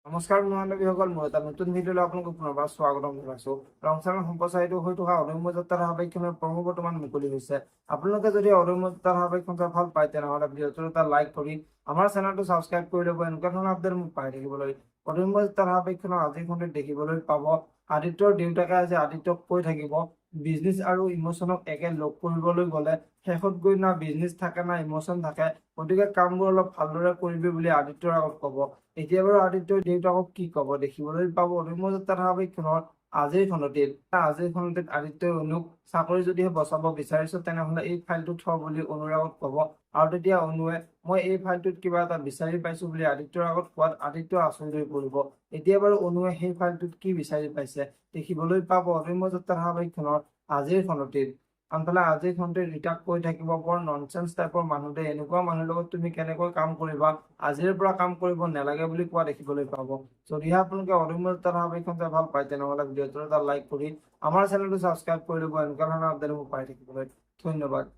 নমস্কাৰ মহানবীসকল, মই এটা নতুন ভিডিঅ'লৈ আপোনালোকক পুনৰবাৰ স্বাগতম জনাইছো। ৰংচাং সম্প্ৰচাৰিত হৈ থকা অদম্য যাত্ৰাৰ ধাৰাবাহিকখনৰ প্ৰমো বৰ্তমান মুকলি হৈছে। আপোনালোকে যদি অদম্য যাত্ৰাৰ ধাৰাবাহিকখন চাই ভাল পায় তেনেহ'লে ভিডিঅ'টো এটা লাইক কৰি আমাৰ চেনেলটো ছাবস্ক্ৰাইব কৰি ল'ব। এনেকুৱা ধৰণৰ আপডেট মোক পাই থাকিবলৈ। অদম্য যাত্ৰাৰ ধাৰাবাহিকখনৰ আজিৰ খণ্ডত দেখিবলৈ পাব আদিত্যৰ দেউতাকে আজি আদিত্যক কৈ থাকিব বিজনেছ আৰু ইমোশ্যনক একে লগ কৰিবলৈ গ'লে শেষত গৈ না বিজনেছ থাকে না ইমোশ্যন থাকে, গতিকে কামবোৰ অলপ ভালদৰে কৰিবি বুলি আদিত্যৰ আগত ক'ব। এতিয়া বাৰু আদিত্যৰ দেউতাকক কি ক'ব দেখিবলৈ পাব অদম্য যাত্ৰা ধাৰাবাহিকখনৰ আজিৰ খণ্ডটিত আদিত্যই অনুক চাকৰি যদিহে বচাব বিচাৰিছ তেনেহ'লে এই ফাইলটো থ বুলি অনুৰ আগত ক'ব। আৰু তেতিয়া অনুৱে মই এই ফাইলটোত কিবা এটা বিচাৰি পাইছো বুলি আদিত্যৰ আগত কোৱাত আদিত্য আচৰিত হৈ পৰিব। এতিয়া বাৰু অনুৱে সেই ফাইলটোত কি বিচাৰি পাইছে দেখিবলৈ পাব অদম্য যাত্ৰা ধাৰাবাহিকখনৰ আজিৰ খণ্ডটিত। আনফালে আজিৰ খণ্ডটিত ৰীতাক কৈ থাকিব বৰ ননচেন্স টাইপৰ মানুহ দে, এনেকুৱা মানুহৰ লগত তুমি কেনেকৈ কাম কৰিবা, আজিৰ পৰা কাম কৰিব নালাগে বুলি কোৱা দেখিবলৈ পাব। যদিহে আপোনালোকে অদম্য যাত্ৰা ধাৰাবাহিকখন চাই ভাল পায় তেনেহ'লে ভিডিঅ'টো এটা লাইক কৰি আমাৰ চেনেলটো ছাবস্ক্ৰাইব কৰি ল'ব। এনেকুৱা ধৰণৰ আপডেট পাই থাকিবলৈ ধন্যবাদ।